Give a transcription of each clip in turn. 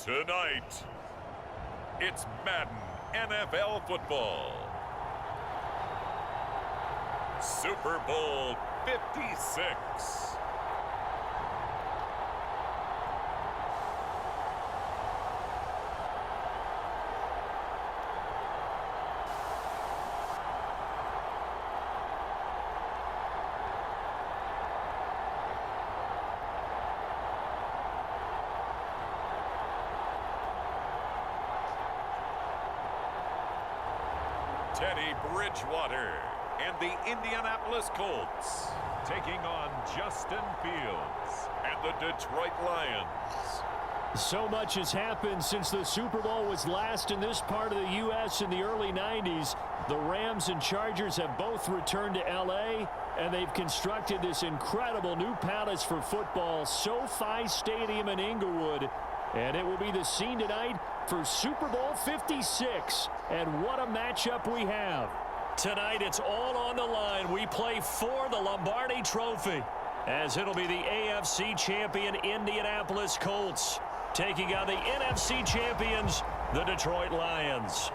Tonight, it's Madden NFL football. Super Bowl 56. Teddy Bridgewater and the Indianapolis Colts taking on Justin Fields and the Detroit Lions. So much has happened since the Super Bowl was last in this part of the U.S. in the early 90s. The Rams and Chargers have both returned to L.A., and they've constructed this incredible new palace for football, SoFi Stadium in Inglewood. And it will be the scene tonight for Super Bowl 56. And what a matchup we have. Tonight it's all on the line. We play for the Lombardi Trophy, as it'll be the AFC champion Indianapolis Colts taking on the NFC champions, the Detroit Lions.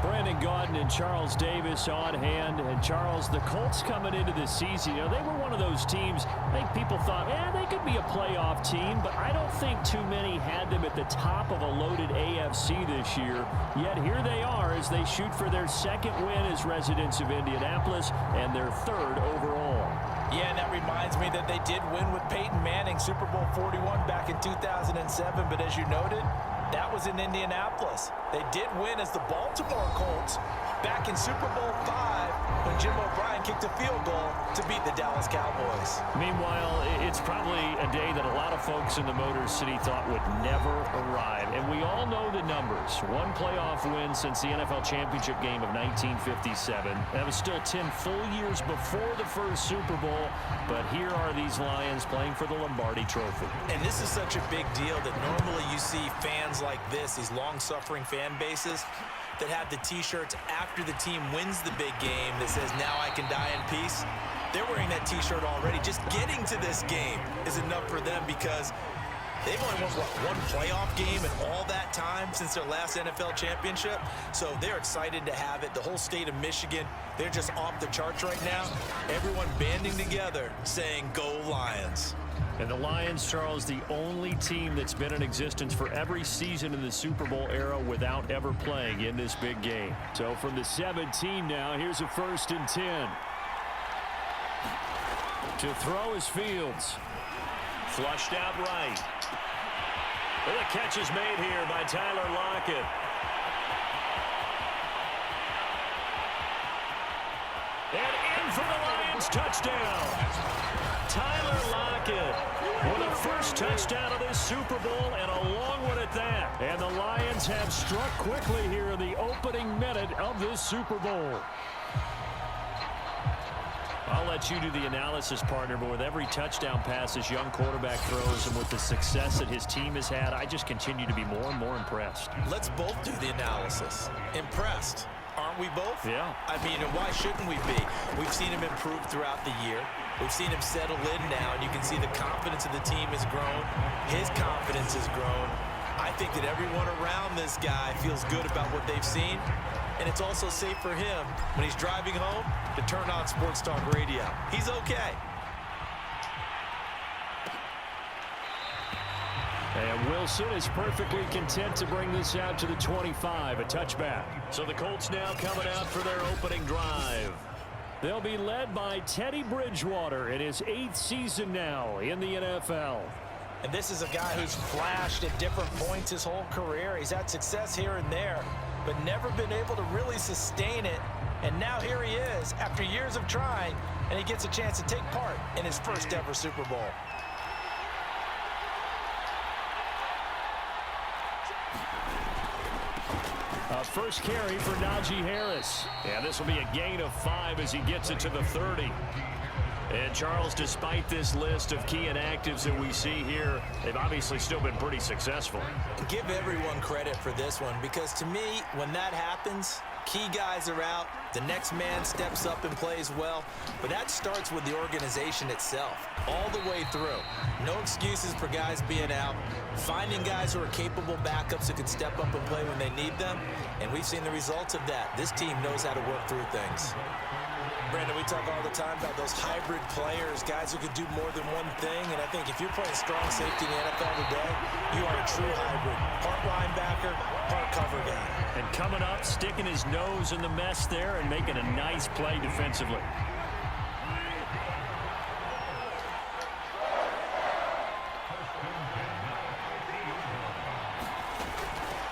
Brandon Gaudin and Charles Davis on hand. And Charles, the Colts coming into this season, you know, they were one of those teams, I think people thought, they could be a playoff team, but I don't think too many had them at the top of a loaded AFC this year. Yet here they are as they shoot for their second win as residents of Indianapolis and their third overall. Yeah, and that reminds me that they did win with Peyton Manning, Super Bowl 41 back in 2007, but as you noted, that was in Indianapolis. They did win as the Baltimore Colts back in Super Bowl 5 when Jim O'Brien kicked a field goal to beat the Dallas Cowboys. Meanwhile, it's probably a day that a lot of folks in the Motor City thought would never arrive. And we all know the numbers. One playoff win since the NFL championship game of 1957. That was still 10 full years before the first Super Bowl. But here are these Lions playing for the Lombardi Trophy. And this is such a big deal that normally you see fans like this, these long-suffering fan bases, that have the T-shirts after the team wins the big game that says, "Now I can die in peace." They're wearing that T-shirt already. Just getting to this game is enough for them because they've only won, one playoff game in all that time since their last NFL championship. So they're excited to have it. The whole state of Michigan, they're just off the charts right now. Everyone banding together saying, "Go Lions." And the Lions, Charles, the only team that's been in existence for every season in the Super Bowl era without ever playing in this big game. So from the 17 now, here's a 1st and 10. To throw is Fields. Flushed out right. Well, the catch is made here by Tyler Lockett. And in for the Lions touchdown. Tyler Lockett with a first touchdown of this Super Bowl, and a long one at that. And the Lions have struck quickly here in the opening minute of this Super Bowl. I'll let you do the analysis, partner, but with every touchdown pass this young quarterback throws and with the success that his team has had, I just continue to be more and more impressed. Let's both do the analysis. Impressed. Aren't we both? Yeah. I mean, and why shouldn't we be? We've seen him improve throughout the year. We've seen him settle in now, and you can see the confidence of the team has grown. His confidence has grown. I think that everyone around this guy feels good about what they've seen, and it's also safe for him when he's driving home to turn on Sports Talk Radio. He's okay. And Wilson is perfectly content to bring this out to the 25, a touchback. So the Colts now coming out for their opening drive. They'll be led by Teddy Bridgewater in his 8th season now in the NFL. And this is a guy who's flashed at different points his whole career. He's had success here and there, but never been able to really sustain it. And now here he is after years of trying, and he gets a chance to take part in his first ever Super Bowl. First carry for Najee Harris. And this will be a gain of 5 as he gets it to the 30. And Charles, despite this list of key inactives that we see here, they've obviously still been pretty successful. Give everyone credit for this one, because to me, when that happens, Key guys are out. The next man steps up and plays well. But that starts with the organization itself, all the way through. No excuses for guys being out. Finding guys who are capable backups who can step up and play when they need them. And we've seen the results of that. This team knows how to work through things. Brandon, we talk all the time about those hybrid players, guys who could do more than one thing. And I think if you're playing strong safety in the NFL today, you are a true hybrid. Part linebacker, part cover guy. And coming up, sticking his nose in the mess there and making a nice play defensively.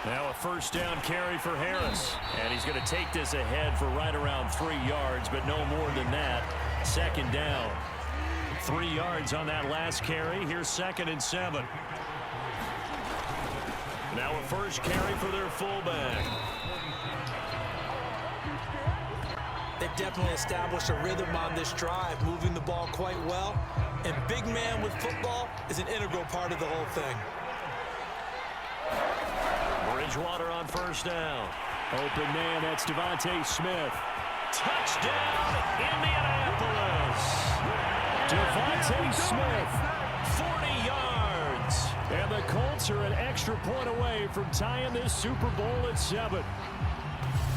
Now a first down carry for Harris. And he's going to take this ahead for right around 3 yards, but no more than that. Second down. 3 yards on that last carry. Here's 2nd and 7. Now a first carry for their fullback. They've definitely established a rhythm on this drive, moving the ball quite well. And big man with football is an integral part of the whole thing. Bridgewater on first down. Open man, that's Devontae Smith. Touchdown, Indianapolis. Devontae Smith, 40 yards. And the Colts are an extra point away from tying this Super Bowl at 7.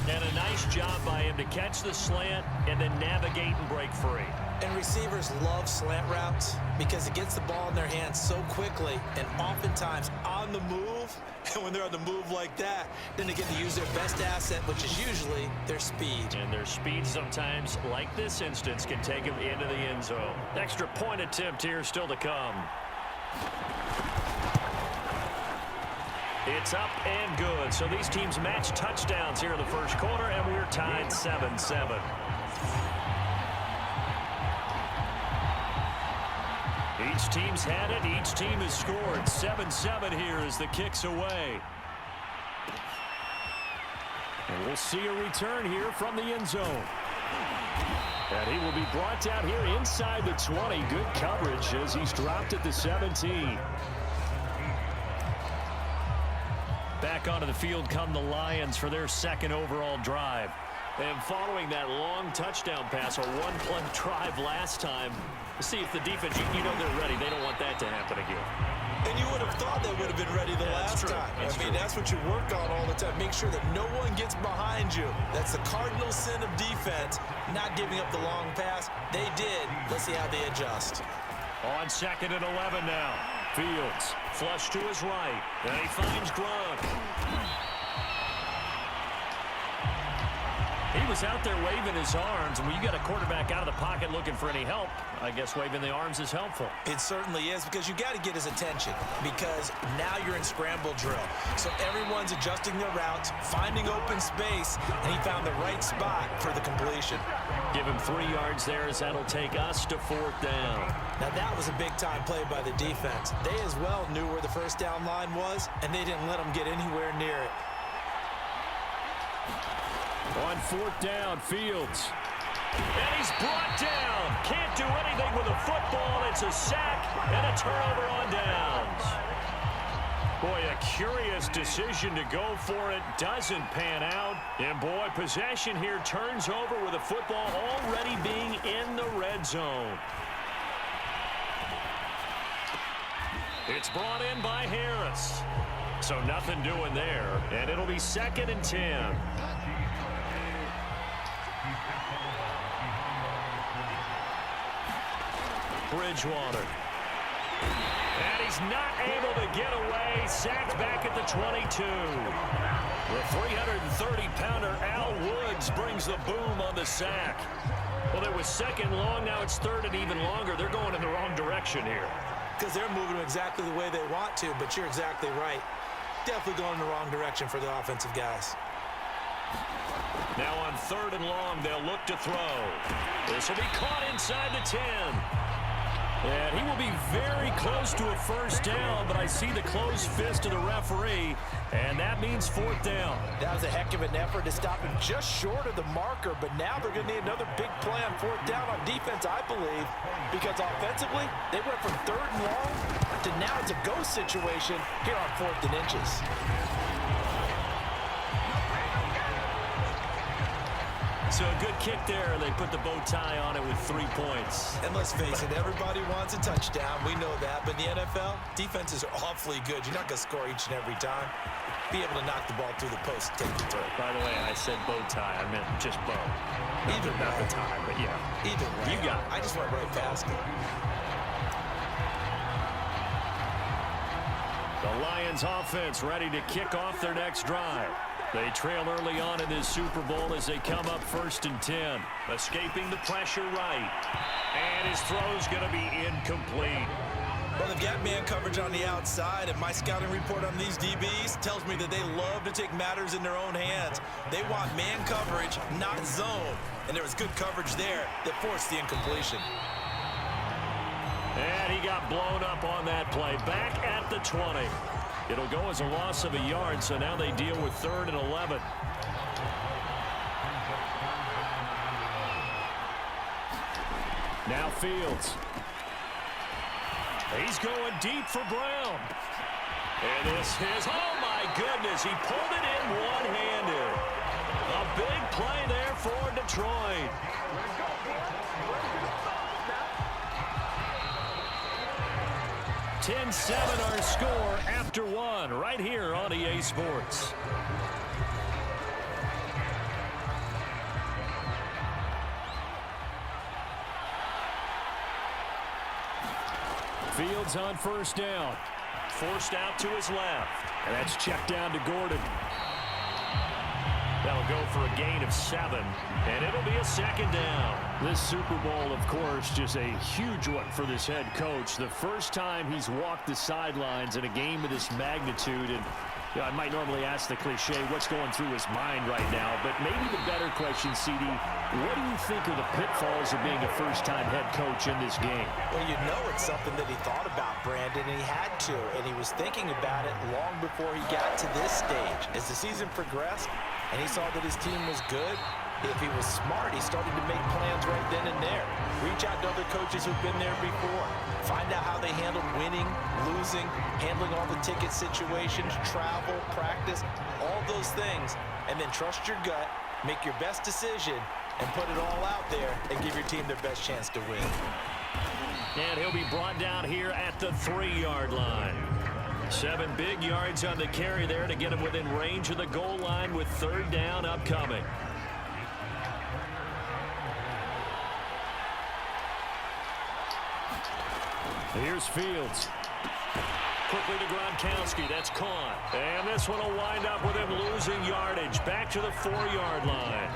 And a nice job by him to catch the slant and then navigate and break free. And receivers love slant routes because it gets the ball in their hands so quickly and oftentimes on the move. And when they're on the move like that, then they get to use their best asset, which is usually their speed. And their speed sometimes, like this instance, can take them into the end zone. Extra point attempt here still to come. It's up and good. So these teams match touchdowns here in the first quarter, and we're tied 7-7. Each team's had it. Each team has scored. 7-7 here as the kick's away. And we'll see a return here from the end zone. And he will be brought down here inside the 20. Good coverage as he's dropped at the 17. Back onto the field come the Lions for their second overall drive. And following that long touchdown pass, a one-play drive last time, to see if the defense, you know they're ready. They don't want that to happen again. And you would have thought they would have been ready the last time. That's what you work on all the time. Make sure that no one gets behind you. That's the cardinal sin of defense, not giving up the long pass. They did. Let's see how they adjust. On 2nd and 11 now. Fields, flush to his right. And he finds Gronk. He was out there waving his arms. And when you got a quarterback out of the pocket looking for any help, I guess waving the arms is helpful. It certainly is, because you got to get his attention, because now you're in scramble drill. So everyone's adjusting their routes, finding open space, and he found the right spot for the completion. Give him 3 yards there as that'll take us to 4th down. Now that was a big-time play by the defense. They as well knew where the first down line was, and they didn't let them get anywhere near it. On 4th down, Fields. And he's brought down. Can't do anything with a football. It's a sack and a turnover on downs. Boy, a curious decision to go for it. Doesn't pan out. And boy, possession here turns over with a football already being in the red zone. It's brought in by Harris. So nothing doing there. And it'll be 2nd and 10. Bridgewater. And he's not able to get away. Sacked back at the 22. The 330-pounder Al Woods brings the boom on the sack. Well, it was 2nd long. Now it's 3rd and even longer. They're going in the wrong direction here. Because they're moving exactly the way they want to, but you're exactly right. Definitely going in the wrong direction for the offensive guys. Now on 3rd and long, they'll look to throw. This will be caught inside the 10. And he will be very close to a first down, but I see the closed fist of the referee, and that means 4th down. That was a heck of an effort to stop him just short of the marker, but now they're going to need another big play on 4th down on defense, I believe, because offensively, they went from 3rd and long to now it's a go situation here on 4th and inches. So a good kick there. They put the bow tie on it with 3 points. And let's face it, everybody wants a touchdown. We know that. But in the NFL, defenses are awfully good. You're not going to score each and every time. Be able to knock the ball through the post and take the throw. By the way, I said bow tie. I meant just bow. Either not way. the tie, but yeah. Either way. You got it. I just went right past it. The Lions offense ready to kick off their next drive. They trail early on in this Super Bowl as they come up 1st and 10. Escaping the pressure right. And his throw's going to be incomplete. Well, they've got man coverage on the outside, and my scouting report on these DBs tells me that they love to take matters in their own hands. They want man coverage, not zone. And there was good coverage there that forced the incompletion. And he got blown up on that play. Back at the 20. It'll go as a loss of a yard, so now they deal with 3rd and 11. Now Fields. He's going deep for Brown. And this is, oh my goodness, he pulled it in one-handed. A big play there for Detroit. $10-7 our score after 1 right here on EA Sports. Fields on 1st down. Forced out to his left. And that's checked down to Gordon. That'll go for a gain of 7. And it'll be a 2nd down. This Super Bowl, of course, just a huge one for this head coach. The first time he's walked the sidelines in a game of this magnitude. And you know, I might normally ask the cliche, what's going through his mind right now? But maybe the better question, CD, what do you think are the pitfalls of being a first-time head coach in this game? Well, you know it's something that he thought about, Brandon, and he had to. And he was thinking about it long before he got to this stage. As the season progressed and he saw that his team was good, if he was smart, he started to make plans right then and there. Reach out to other coaches who've been there before. Find out how they handled winning, losing, handling all the ticket situations, travel, practice, all those things. And then trust your gut, make your best decision, and put it all out there and give your team their best chance to win. And he'll be brought down here at the 3-yard line. 7 big yards on the carry there to get him within range of the goal line with 3rd down upcoming. Here's Fields. Quickly to Gronkowski. That's caught. And this one will wind up with him losing yardage. Back to the 4-yard line.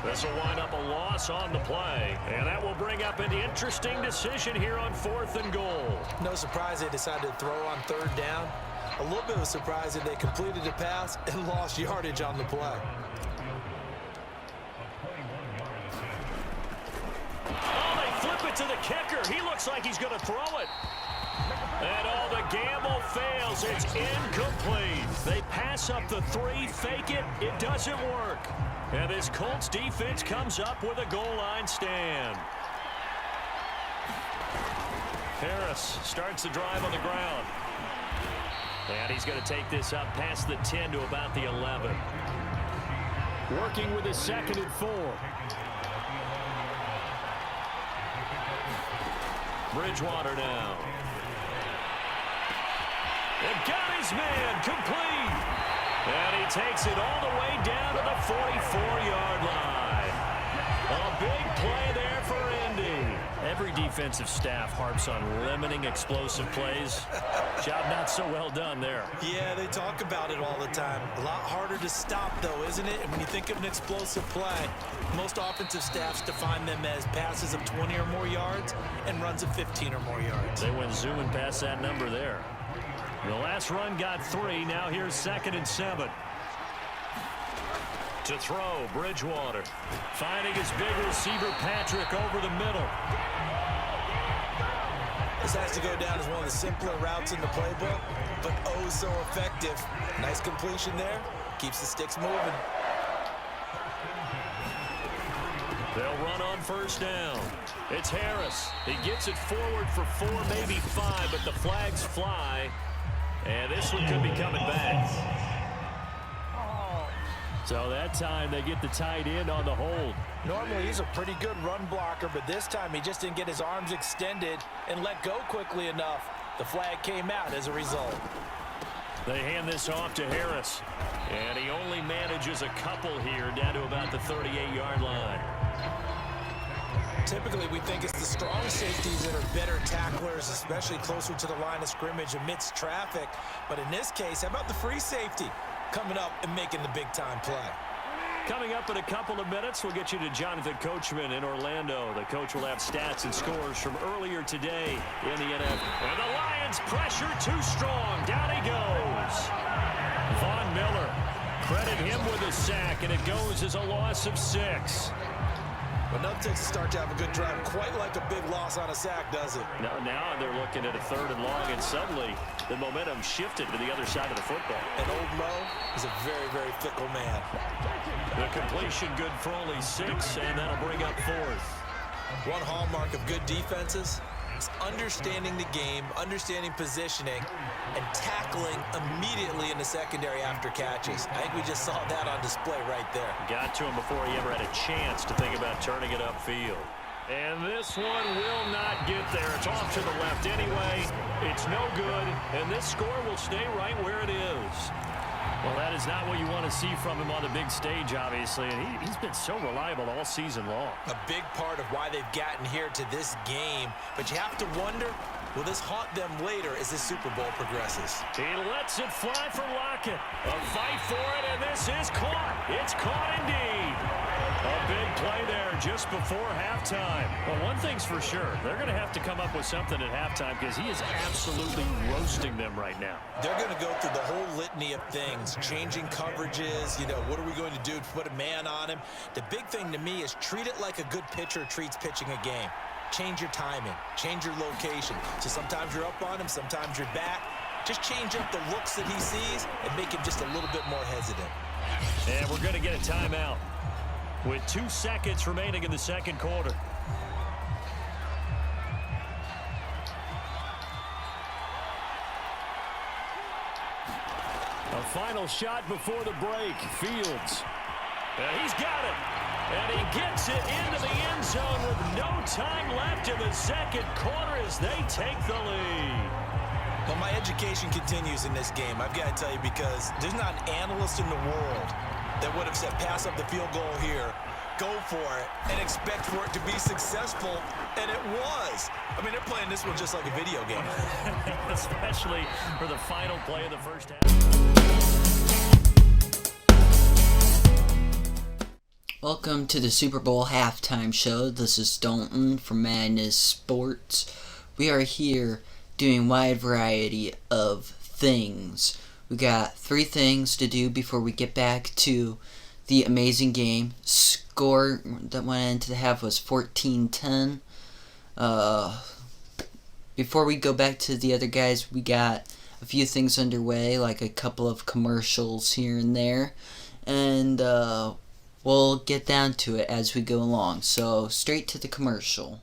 This will wind up a loss on the play. And that will bring up an interesting decision here on 4th and goal. No surprise they decided to throw on 3rd down. A little bit of a surprise that they completed the pass and lost yardage on the play. To the kicker. He looks like he's going to throw it. And the gamble fails. It's incomplete. They pass up the 3, fake it. It doesn't work. And this Colts defense comes up with a goal line stand. Harris starts the drive on the ground. And he's going to take this up past the 10 to about the 11. Working with his 2nd and 4. Bridgewater now. And got his man complete. And he takes it all the way down to the 44-yard line. A big play there for Indy. Every defensive staff harps on limiting explosive plays. Job not so well done there. Yeah, they talk about it all the time. A lot harder to stop, though, isn't it? And when you think of an explosive play, most offensive staffs define them as passes of 20 or more yards and runs of 15 or more yards. They went zooming past that number there. The last run got 3. Now here's 2nd and 7. To throw, Bridgewater. Finding his big receiver, Patrick, over the middle. This has to go down as one of the simpler routes in the playbook, but oh so effective. Nice completion there. Keeps the sticks moving. They'll run on 1st down. It's Harris. He gets it forward for 4, maybe 5, but the flags fly. And this one could be coming back. So that time they get the tight end on the hold. Normally he's a pretty good run blocker, but this time he just didn't get his arms extended and let go quickly enough. The flag came out as a result. They hand this off to Harris. And he only manages a couple here down to about the 38-yard line. Typically, we think it's the strong safeties that are better tacklers, especially closer to the line of scrimmage amidst traffic. But in this case, how about the free safety coming up and making the big-time play? Coming up in a couple of minutes, we'll get you to Jonathan Coachman in Orlando. The coach will have stats and scores from earlier today in the NFL. And the Lions pressure too strong. Down he goes. Von Miller, credit him with a sack, and it goes as a loss of 6. But nothing takes a start to have a good drive quite like a big loss on a sack, does it? Now they're looking at a 3rd and long, and suddenly the momentum shifted to the other side of the football. And old Mo is a very, very fickle man. The completion good for only 6, and that'll bring up 4th. One hallmark of good defenses is understanding the game, understanding positioning, and tackling immediately in the secondary after catches. I think we just saw that on display right there. Got to him before he ever had a chance to think about turning it upfield. And this one will not get there. It's off to the left anyway. It's no good, and this score will stay right where it is. Well, that is not what you want to see from him on the big stage, obviously. And he's been so reliable all season long. A big part of why they've gotten here to this game. But you have to wonder, will this haunt them later as this Super Bowl progresses? He lets it fly for Lockett. A fight for it, and this is caught. It's caught indeed. A big play there just before halftime. Well, one thing's for sure. They're going to have to come up with something at halftime because he is absolutely roasting them right now. They're going to go through the whole litany of things, changing coverages, what are we going to do to put a man on him? The big thing to me is treat it like a good pitcher treats pitching a game. Change your timing, change your location. So sometimes you're up on him, sometimes you're back. Just change up the looks that he sees and make him just a little bit more hesitant. And we're going to get a timeout with 2 seconds remaining in the second quarter. A final shot before the break. Fields. And he's got it. And he gets it into the end zone with no time left in the second quarter as they take the lead. Well, my education continues in this game, I've got to tell you, because there's not an analyst in the world that would have said pass up the field goal here, go for it, and expect for it to be successful, and it was. I mean, they're playing this one just like a video game. Especially for the final play of the first half. Welcome to the Super Bowl halftime show. This is Dalton from Madden Sports. We are here doing a wide variety of things. We got 3 things to do before we get back to the amazing game. Score that went into the half was 14-10. Before we go back to the other guys, we got a few things underway, like a couple of commercials here and there. And we'll get down to it as we go along. So, straight to the commercial.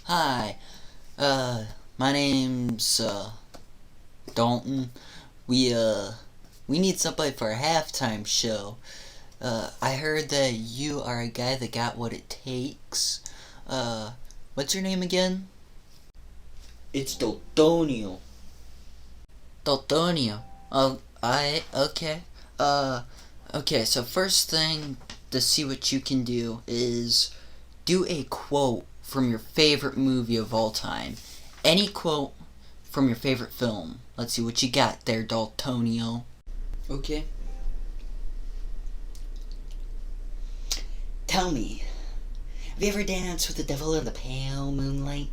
Hi, my name's Dalton. We need somebody for a halftime show. I heard that you are a guy that got what it takes. What's your name again? It's Daltonio. Daltonio. Oh, okay. Okay, so first thing to see what you can do is do a quote from your favorite movie of all time. Any quote from your favorite film. Let's see what you got there, Daltonio. Okay. Tell me, have you ever danced with the devil in the pale moonlight?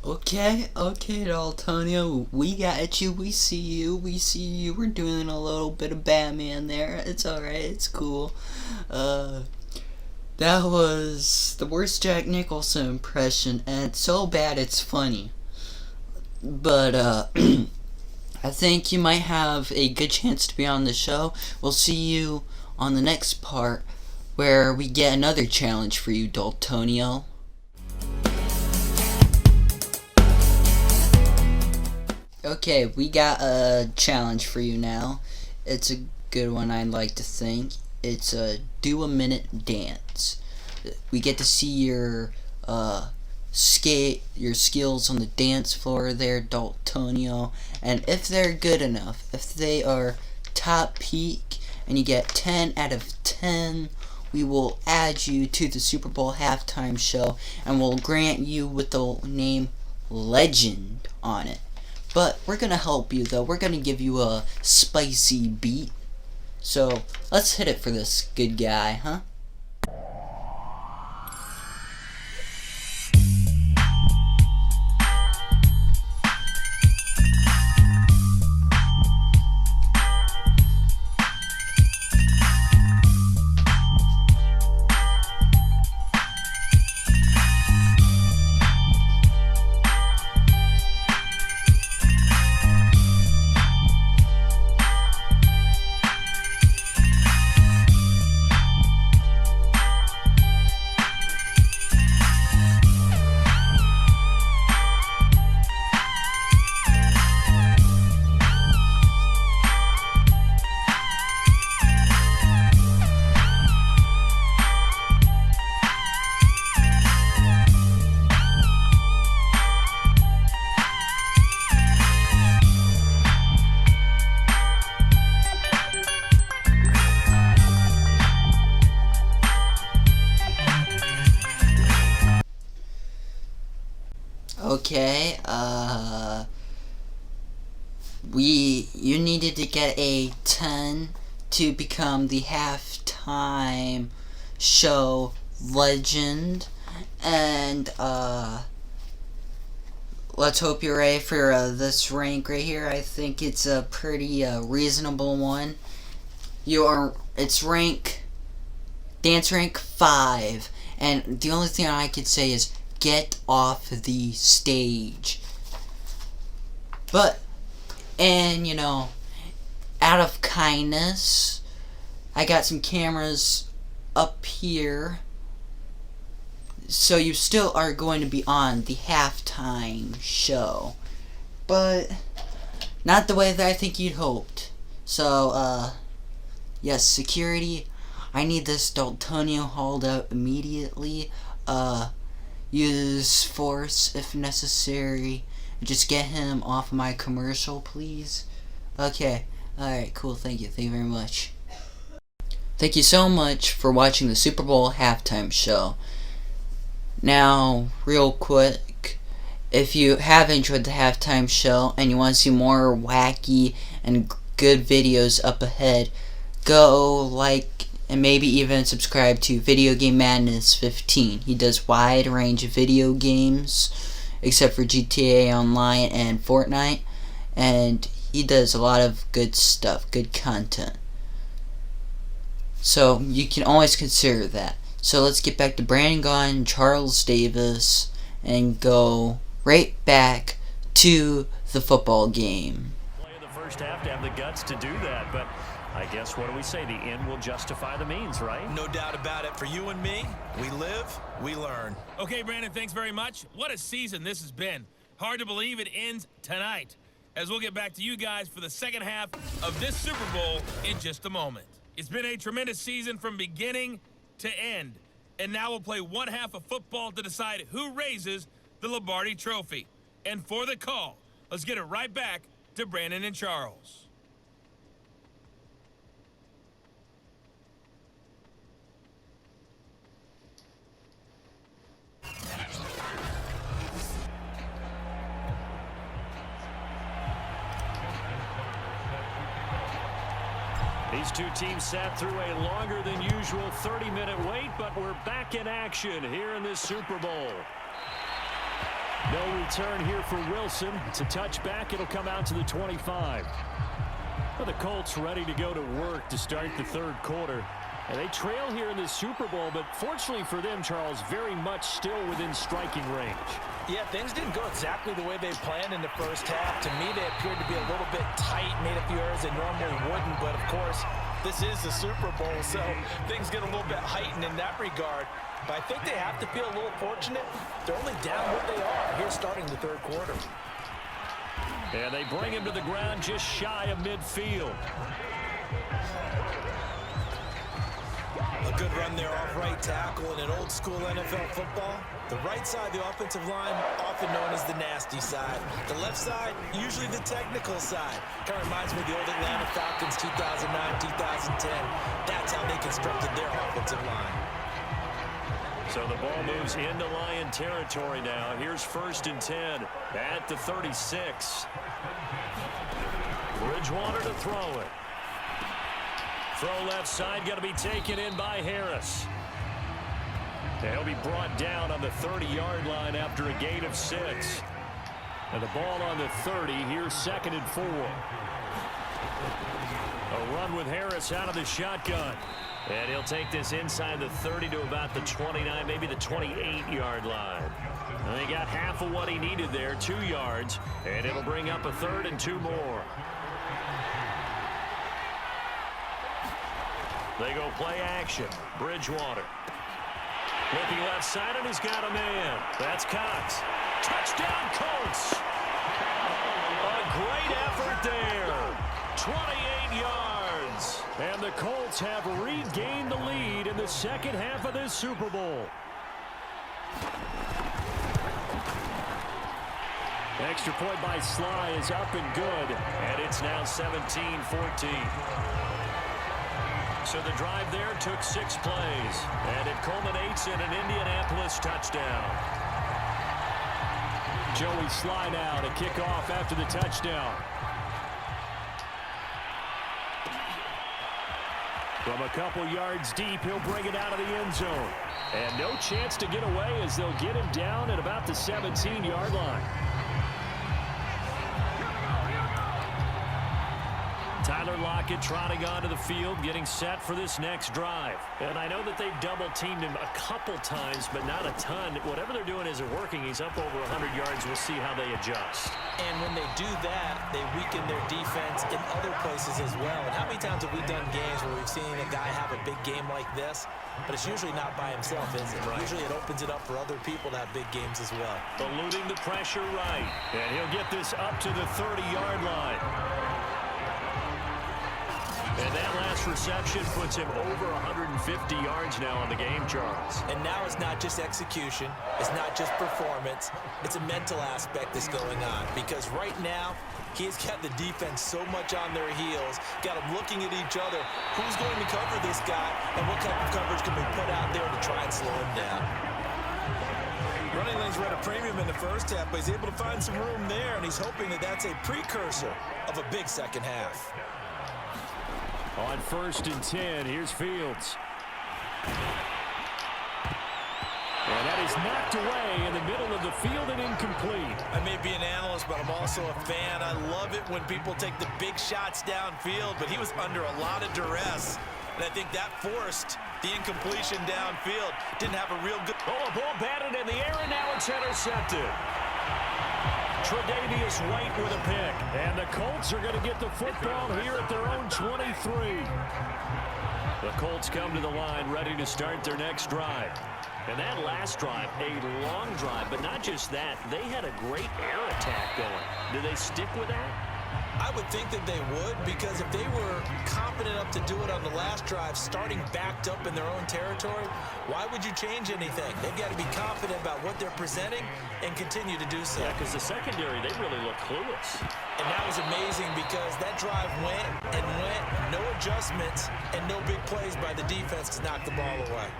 Okay, Daltonio, we got you, we see you, we're doing a little bit of Batman there, it's alright, it's cool. That was the worst Jack Nicholson impression, and it's so bad it's funny. But, I think you might have a good chance to be on the show. We'll see you on the next part where we get another challenge for you, Daltonio. Okay, we got a challenge for you now. It's a good one, I'd like to think. It's a do-a-minute dance. We get to see your skills on the dance floor there, Daltonio. And if they're good enough, if they are top peak, and you get 10 out of 10, we will add you to the Super Bowl halftime show, and we'll grant you with the name Legend on it. But we're going to help you, though. We're going to give you a spicy beat. So, let's hit it for this good guy, huh? Okay, you needed to get a 10 to become the halftime show legend, and let's hope you're ready for this rank right here. I think it's a pretty reasonable one. It's dance rank 5, and the only thing I could say is get off the stage. But, and out of kindness, I got some cameras up here, so you still are going to be on the halftime show, but not the way that I think you'd hoped. So, yes, security, I need this Daltonio hauled out immediately. Use force if necessary. Just get him off my commercial, please. Okay. Alright, cool. Thank you. Thank you very much. Thank you so much for watching the Super Bowl halftime show. Now, real quick, if you have enjoyed the halftime show and you want to see more wacky and good videos up ahead, go like and maybe even subscribe to Video Game Madness 15. He does wide range of video games, except for GTA Online and Fortnite, and he does a lot of good stuff, good content. So you can always consider that. So let's get back to Brandon Gaughan, Charles Davis, and go right back to the football game. Play in the first half to have the guts to do that, but I guess, what do we say? The end will justify the means, right? No doubt about it. For you and me, we live, we learn. Okay, Brandon, thanks very much. What a season this has been. Hard to believe it ends tonight, as we'll get back to you guys for the second half of this Super Bowl in just a moment. It's been a tremendous season from beginning to end, and now we'll play one half of football to decide who raises the Lombardi Trophy. And for the call, let's get it right back to Brandon and Charles. These two teams sat through a longer than usual 30-minute wait, but we're back in action here in this Super Bowl. No return here for Wilson. It's a touchback. It'll come out to the 25. Well, the Colts ready to go to work to start the third quarter. And they trail here in this Super Bowl, but fortunately for them, Charles, very much still within striking range. Yeah, things didn't go exactly the way they planned in the first half. To me, they appeared to be a little bit tight, made a few errors they normally wouldn't, but of course, This is the Super Bowl, so things get a little bit heightened in that regard. But I think they have to feel a little fortunate. They're only down what they are here starting the third quarter. And they bring him to the ground just shy of midfield. A good run there off right tackle in an old school NFL football. The right side, the offensive line, often known as the nasty side. The left side, usually the technical side. Kind of reminds me of the old Atlanta Falcons 2009, 2010. That's how they constructed their offensive line. So the ball moves into Lion territory now. Here's 1st and 10 at the 36. Bridgewater to throw it. Throw left side, going to be taken in by Harris. He'll be brought down on the 30-yard line after a gain of 6. And the ball on the 30. Here's 2nd and 4. A run with Harris out of the shotgun. And he'll take this inside the 30 to about the 29, maybe the 28-yard line. And he got half of what he needed there, 2 yards. And it'll bring up a 3rd and 2 more. They go play action. Bridgewater. Looking left side, and he's got a man. That's Cox. Touchdown, Colts. A great effort there. 28 yards. And the Colts have regained the lead in the second half of this Super Bowl. Extra point by Sly is up and good. And it's now 17-14. So the drive there took 6 plays, and it culminates in an Indianapolis touchdown. Joey Sly now to kick off after the touchdown. From a couple yards deep, he'll bring it out of the end zone. And no chance to get away as they'll get him down at about the 17-yard line. Tyler Lockett trotting onto the field, getting set for this next drive. And I know that they've double-teamed him a couple times, but not a ton. Whatever they're doing isn't working. He's up over 100 yards. We'll see how they adjust. And when they do that, they weaken their defense in other places as well. And how many times have we done games where we've seen a guy have a big game like this, but it's usually not by himself, is it? Right. Usually it opens it up for other people to have big games as well. Eluding the pressure right. And he'll get this up to the 30-yard line. And that last reception puts him over 150 yards now on the game, Charles. And now it's not just execution. It's not just performance. It's a mental aspect that's going on. Because right now, he's got the defense so much on their heels, got them looking at each other. Who's going to cover this guy, and what type of coverage can we put out there to try and slow him down? Running lanes were at a premium in the first half, but he's able to find some room there, and he's hoping that that's a precursor of a big second half. On 1st and 10, here's Fields. And that is knocked away in the middle of the field and incomplete. I may be an analyst, but I'm also a fan. I love it when people take the big shots downfield, but he was under a lot of duress. And I think that forced the incompletion downfield. Didn't have a real good... Oh, a ball batted in the air, and now it's intercepted. Tre'Davious White with a pick. And the Colts are going to get the football here at their own 23. The Colts come to the line ready to start their next drive. And that last drive, a long drive, but not just that. They had a great air attack going. Do they stick with that? I would think that they would, because if they were confident enough to do it on the last drive, starting backed up in their own territory, why would you change anything? They've got to be confident about what they're presenting and continue to do so. Yeah, because the secondary, they really look clueless. And that was amazing because that drive went and went, no adjustments, and no big plays by the defense to knock the ball away.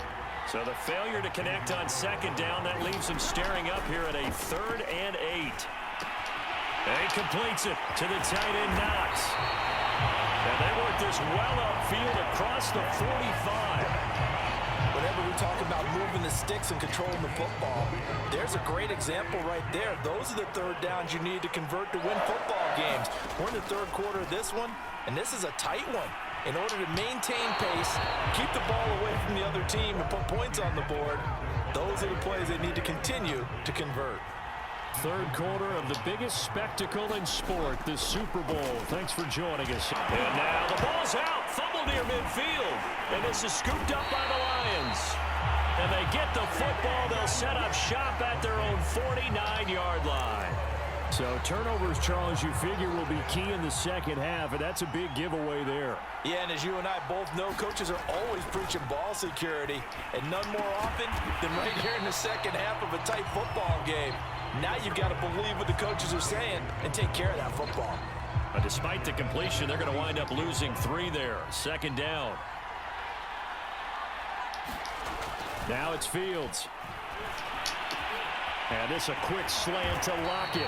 So the failure to connect on 2nd down, that leaves them staring up here at a 3rd and 8. And he completes it to the tight end, Knox. And they work this well upfield across the 45. Whenever we talk about moving the sticks and controlling the football, there's a great example right there. Those are the 3rd downs you need to convert to win football games. We're in the 3rd quarter of this one, and this is a tight one. In order to maintain pace, keep the ball away from the other team, and put points on the board, those are the plays they need to continue to convert. 3rd quarter of the biggest spectacle in sport, the Super Bowl. Thanks for joining us. And now the ball's out. Fumble near midfield. And this is scooped up by the Lions. And they get the football. They'll set up shop at their own 49-yard line. So turnovers, Charles, you figure will be key in the second half, and that's a big giveaway there. Yeah, and as you and I both know, coaches are always preaching ball security, and none more often than right here in the second half of a tight football game. Now you've got to believe what the coaches are saying and take care of that football. But despite the completion, they're going to wind up losing 3 there. Second down. Now it's Fields. And this a quick slant to Lockett.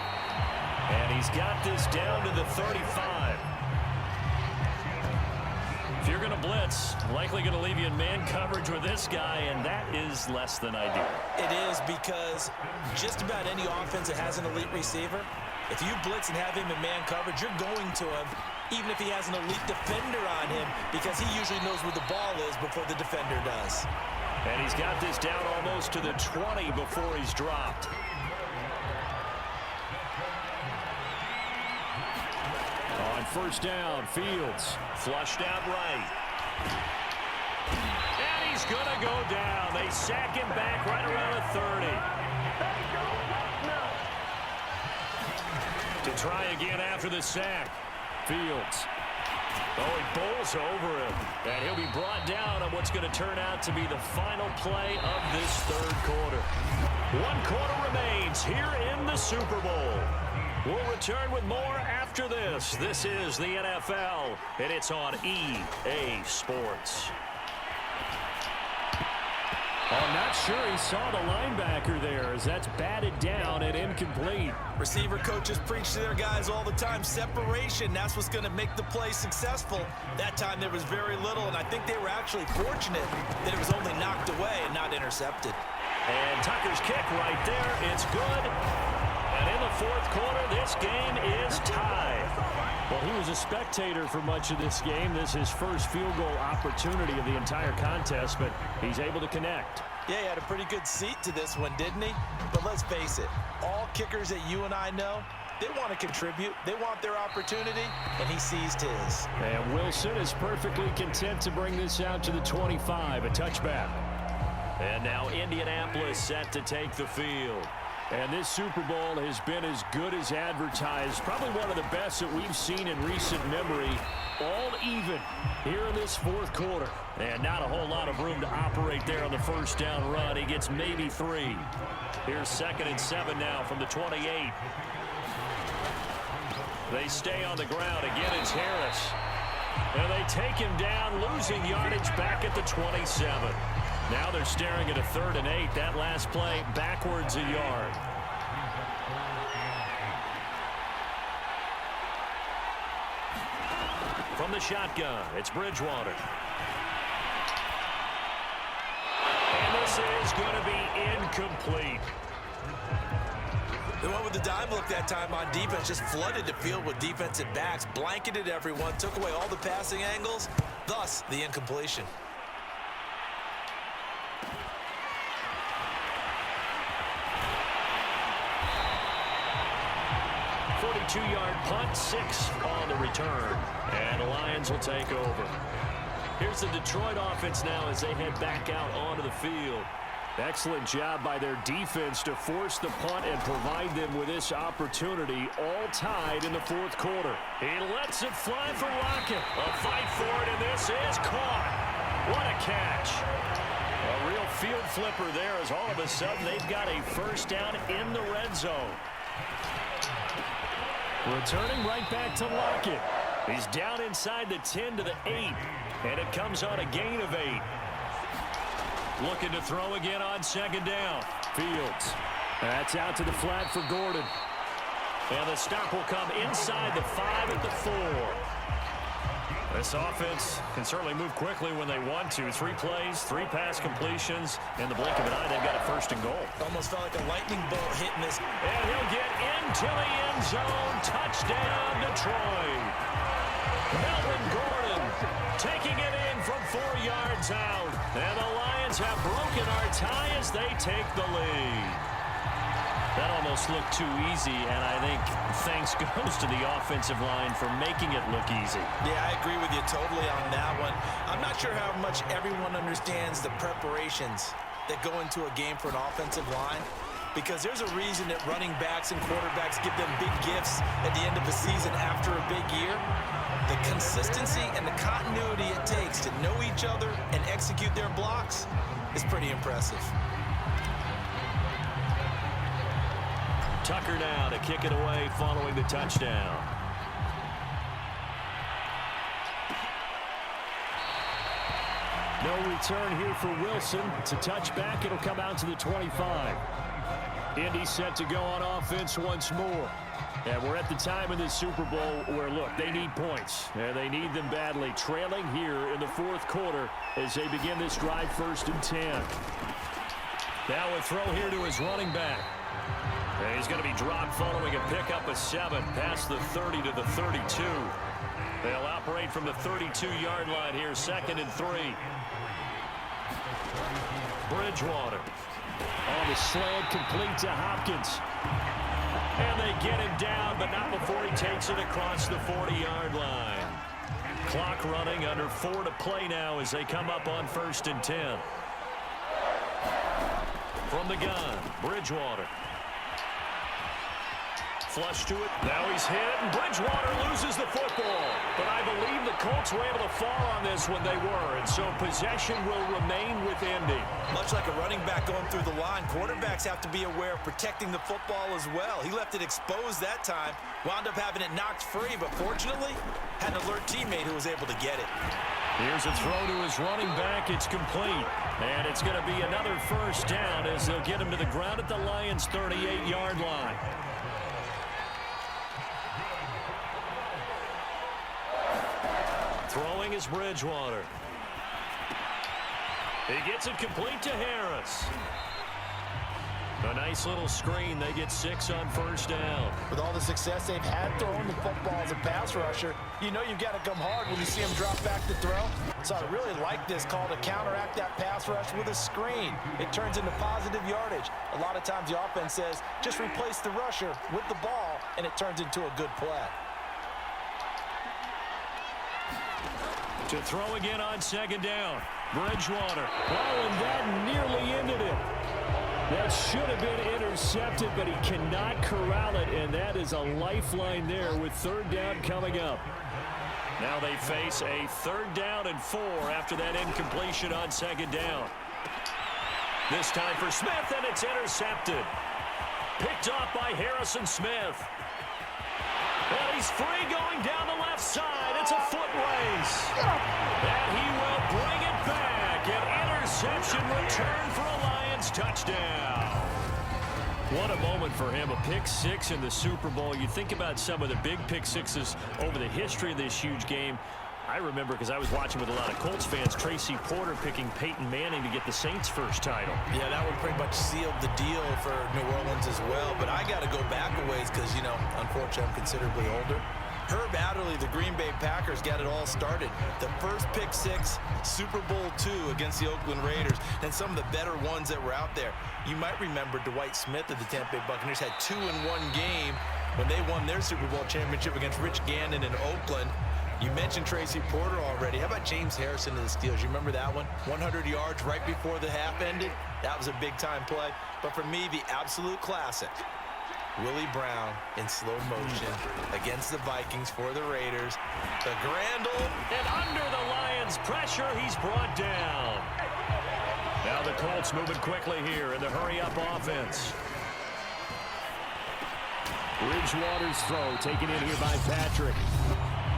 And he's got this down to the 35. If you're going to blitz, likely going to leave you in man coverage with this guy, and that is less than ideal. It is, because just about any offense that has an elite receiver, if you blitz and have him in man coverage, you're going to him, even if he has an elite defender on him, because he usually knows where the ball is before the defender does. And he's got this down almost to the 20 before he's dropped. On first down, Fields flushed out right. And he's going to go down. They sack him back right around the 30. To try again after the sack. Fields. Oh, he bowls over him. And he'll be brought down on what's going to turn out to be the final play of this third quarter. 1 quarter remains here in the Super Bowl. We'll return with more after this. This is the NFL, and it's on EA Sports. I'm not sure he saw the linebacker there, as that's batted down and incomplete. Receiver coaches preach to their guys all the time. Separation, that's what's going to make the play successful. That time there was very little, and I think they were actually fortunate that it was only knocked away and not intercepted. And Tucker's kick right there. It's good. And in the fourth quarter, this game is tied. Well, he was a spectator for much of this game. This is his first field goal opportunity of the entire contest, but he's able to connect. Yeah, he had a pretty good seat to this one, didn't he? But let's face it, all kickers that you and I know, they want to contribute. They want their opportunity, and he seized his. And Wilson is perfectly content to bring this out to the 25, a touchback. And now Indianapolis set to take the field. And this Super Bowl has been as good as advertised. Probably one of the best that we've seen in recent memory. All even here in this fourth quarter. And not a whole lot of room to operate there on the first down run. He gets maybe 3. Here's 2nd and 7 now from the 28. They stay on the ground. Again, it's Harris. And they take him down, losing yardage back at the 27. Now they're staring at a 3rd and 8. That last play backwards a yard. From the shotgun, it's Bridgewater. And this is going to be incomplete. The one with the dime look that time on defense just flooded the field with defensive backs, blanketed everyone, took away all the passing angles, thus the incompletion. 42-yard punt, 6 on the return. And the Lions will take over. Here's the Detroit offense now as they head back out onto the field. Excellent job by their defense to force the punt and provide them with this opportunity, all tied in the fourth quarter. He lets it fly for Lockett. A fight for it, and this is caught. What a catch. A real field flipper there, as all of a sudden they've got a first down in the red zone. Returning right back to Lockett. He's down inside the 10 to the 8, and it comes on a gain of 8. Looking to throw again on second down. Fields. That's out to the flat for Gordon. And the stop will come inside the 5 at the 4. This offense can certainly move quickly when they want to. 3 plays, 3 pass completions. In the blink of an eye, they've got a first and goal. Almost felt like a lightning bolt hitting this. And he'll get into the end zone. Touchdown, Detroit. Melvin Gordon taking it in from 4 yards out. And the Lions have broken our tie as they take the lead. That almost looked too easy, and I think thanks goes to the offensive line for making it look easy. Yeah, I agree with you totally on that one. I'm not sure how much everyone understands the preparations that go into a game for an offensive line, because there's a reason that running backs and quarterbacks give them big gifts at the end of the season after a big year. The consistency and the continuity it takes to know each other and execute their blocks is pretty impressive. Tucker now to kick it away following the touchdown. No return here for Wilson. It's a touchback. It'll come out to the 25. Indy set to go on offense once more. And we're at the time in this Super Bowl where, look, they need points. And they need them badly. Trailing here in the fourth quarter as they begin this drive 1st and 10. Now a throw here to his running back. And he's going to be dropped following a pickup of 7 past the 30 to the 32. They'll operate from the 32-yard line here, 2nd and 3. Bridgewater on the slant, complete to Hopkins. And they get him down, but not before he takes it across the 40-yard line. Clock running, under 4 to play now as they come up on 1st and 10. From the gun, Bridgewater. Flush to it. Now he's hit, and Bridgewater loses the football. But I believe the Colts were able to fall on this when they were, and so possession will remain with Indy. Much like a running back going through the line, quarterbacks have to be aware of protecting the football as well. He left it exposed that time, wound up having it knocked free, but fortunately, had an alert teammate who was able to get it. Here's a throw to his running back. It's complete. And it's going to be another 1st down as they'll get him to the ground at the Lions' 38-yard line. Throwing is Bridgewater. He gets it complete to Harris. A nice little screen. They get 6 on 1st down. With all the success they've had throwing the football as a pass rusher, you know you've got to come hard when you see him drop back to throw. So I really like this call to counteract that pass rush with a screen. It turns into positive yardage. A lot of times the offense says, just replace the rusher with the ball, and it turns into a good play. To throw again on 2nd down. Bridgewater. Oh, and that nearly ended it. That should have been intercepted, but he cannot corral it, and that is a lifeline there with 3rd down coming up. Now they face a 3rd down and 4 after that incompletion on 2nd down. This time for Smith, and it's intercepted. Picked off by Harrison Smith. And he's free going down the left side. It's a foot race. And he will bring it back. An interception return for a Lions touchdown. What a moment for him. A pick 6 in the Super Bowl. You think about some of the big pick 6s over the history of this huge game. I remember, because I was watching with a lot of Colts fans, Tracy Porter picking Peyton Manning to get the Saints' first title. Yeah, that one pretty much sealed the deal for New Orleans as well. But I got to go back a ways because, you know, unfortunately I'm considerably older. Herb Adderley, the Green Bay Packers, got it all started. The first pick 6, Super Bowl II against the Oakland Raiders, and some of the better ones that were out there. You might remember Dwight Smith of the Tampa Bay Buccaneers had 2 in one game when they won their Super Bowl championship against Rich Gannon in Oakland. You mentioned Tracy Porter already. How about James Harrison of the Steelers? You remember that one? 100 yards right before the half ended. That was a big-time play. But for me, the absolute classic, Willie Brown in slow motion against the Vikings for the Raiders. The Grandel. And under the Lions' pressure, he's brought down. Now the Colts moving quickly here in the hurry-up offense. Bridgewater's throw taken in here by Patrick.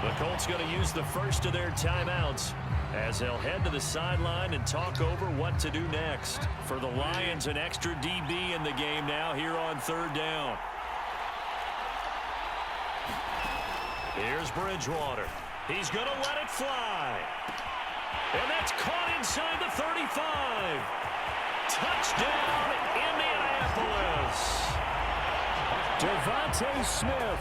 The Colts going to use the first of their timeouts as they'll head to the sideline and talk over what to do next. For the Lions, an extra DB in the game now here on 3rd down. Here's Bridgewater. He's going to let it fly. And that's caught inside the 35. Touchdown, Indianapolis. Devontae Smith.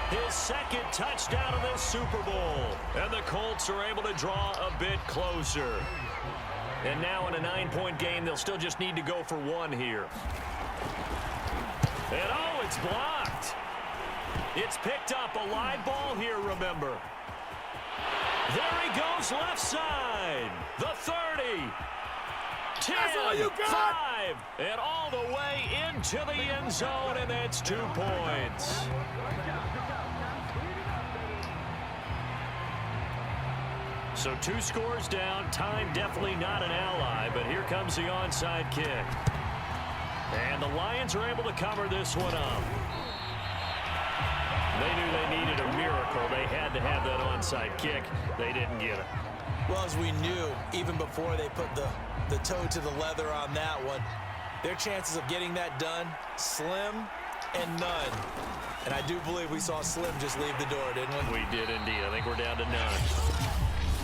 His 2nd touchdown of this Super Bowl. And the Colts are able to draw a bit closer. And now in a 9-point game, they'll still just need to go for 1 here. And oh, it's blocked. It's picked up, a live ball here, remember. There he goes, left side. The 30. 10, That's all you got? 5, and all the way into the end zone, and that's 2 points. So 2 scores down. Time definitely not an ally, but here comes the onside kick. And the Lions are able to cover this one up. They knew they needed a miracle. They had to have that onside kick. They didn't get it. Well, as we knew, even before they put the toe to the leather on that one, their chances of getting that done, slim and none. And I do believe we saw Slim just leave the door, didn't we? We did indeed. I think we're down to none.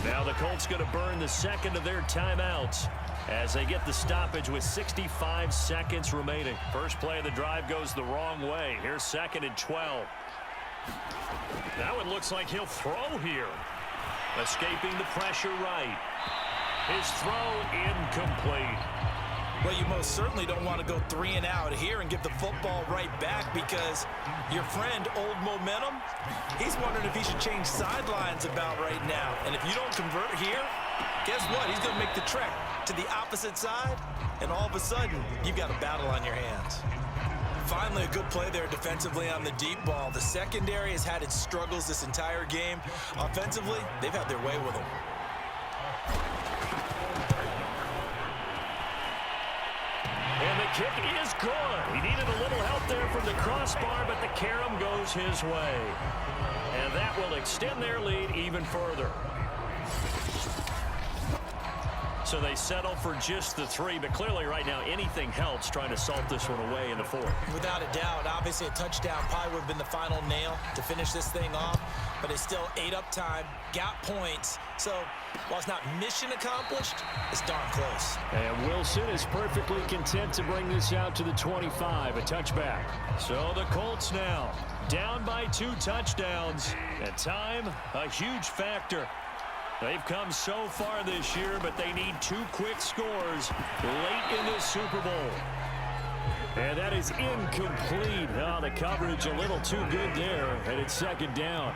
Now the Colts going to burn the second of their timeouts as they get the stoppage with 65 seconds remaining. First play of the drive goes the wrong way. Here's 2nd and 12. That one looks like he'll throw here. Escaping the pressure right. His throw incomplete. Well, you most certainly don't want to go 3 and out here and give the football right back, because your friend, Old Momentum, he's wondering if he should change sidelines about right now. And if you don't convert here, guess what? He's going to make the trek to the opposite side, and all of a sudden, you've got a battle on your hands. Finally, a good play there defensively on the deep ball. The secondary has had its struggles this entire game. Offensively, they've had their way with them. And the kick is good. He needed a little help there from the crossbar, but the carom goes his way. And that will extend their lead even further. So they settle for just the 3, but clearly right now anything helps trying to salt this one away in the 4th. Without a doubt, obviously a touchdown probably would have been the final nail to finish this thing off, but it's still ate up time, got points. So while it's not mission accomplished, it's darn close. And Wilson is perfectly content to bring this out to the 25, a touchback. So the Colts now down by 2 touchdowns. At time, a huge factor. They've come so far this year, but they need 2 quick scores late in this Super Bowl. And that is incomplete. Oh, the coverage a little too good there, and it's 2nd down.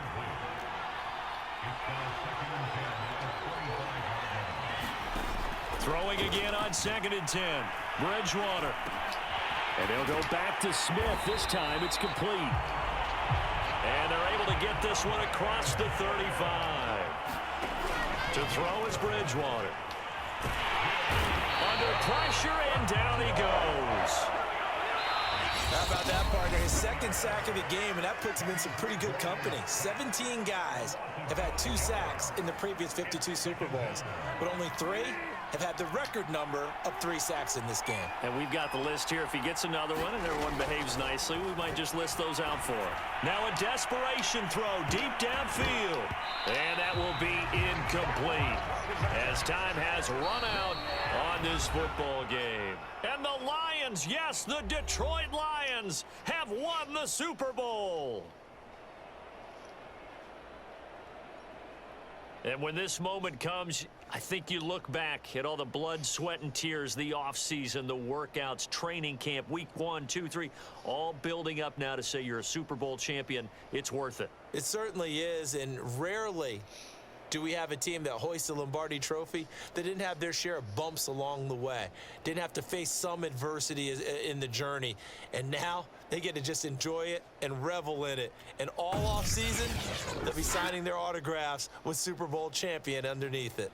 Throwing again on 2nd and 10. Bridgewater. And they'll go back to Smith. This time it's complete. And they're able to get this one across the 35. To throw is Bridgewater. Under pressure, and down he goes. How about that, partner? His 2nd sack of the game, and that puts him in some pretty good company. 17 guys have had 2 sacks in the previous 52 Super Bowls, but only 3 have had the record number of 3 sacks in this game. And we've got the list here. If he gets another one and everyone behaves nicely, we might just list those out for him. Now a desperation throw deep downfield. And that will be incomplete as time has run out on this football game. And the Lions, yes, the Detroit Lions have won the Super Bowl. And when this moment comes, I think you look back at all the blood, sweat, and tears, the offseason, the workouts, training camp, week 1, 2, 3, all building up now to say you're a Super Bowl champion. It's worth it. It certainly is, and rarely do we have a team that hoists the Lombardi Trophy that didn't have their share of bumps along the way, didn't have to face some adversity in the journey, and now they get to just enjoy it and revel in it. And all offseason, they'll be signing their autographs with Super Bowl champion underneath it.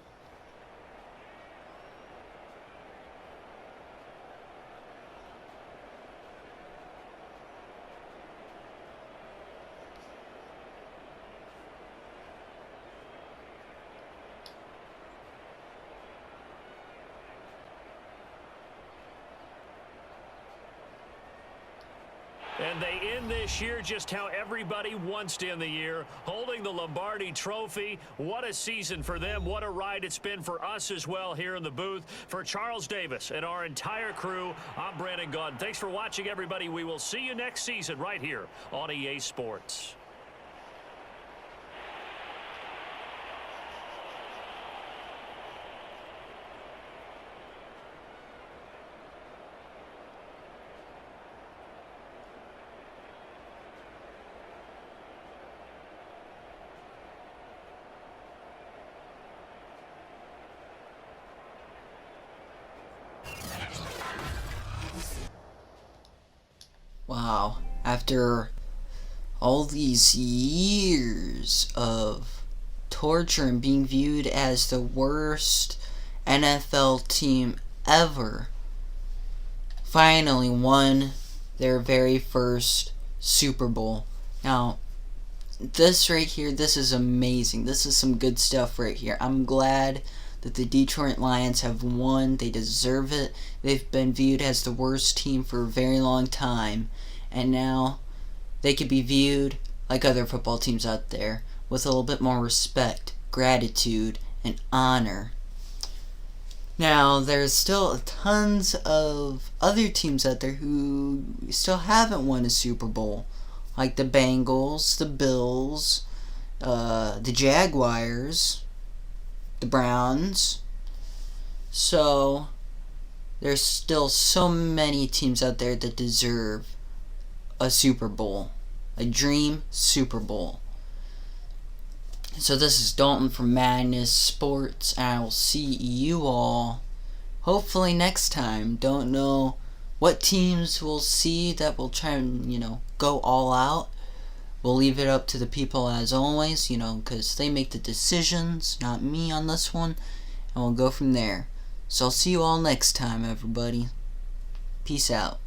And they end this year just how everybody wants to end the year, holding the Lombardi Trophy. What a season for them. What a ride it's been for us as well here in the booth. For Charles Davis and our entire crew, I'm Brandon Gaudin. Thanks for watching, everybody. We will see you next season right here on EA Sports. wow, after all these years of torture and being viewed as the worst NFL team ever, finally won their very first Super Bowl. Now, this right here, this is amazing. This is some good stuff right here. I'm glad that the Detroit Lions have won. They deserve it. They've been viewed as the worst team for a very long time, and now they could be viewed like other football teams out there with a little bit more respect, gratitude, and honor. Now, there's still tons of other teams out there who still haven't won a Super Bowl, like the Bengals, the Bills, the Jaguars, the Browns. So, there's still so many teams out there that deserve a Super Bowl, a dream Super Bowl. So this is Dalton from Madden Sports, and I will see you all hopefully next time. Don't know what teams we'll see that will try and, go all out. We'll leave it up to the people as always, because they make the decisions, not me on this one, and we'll go from there. So I'll see you all next time, everybody. Peace out.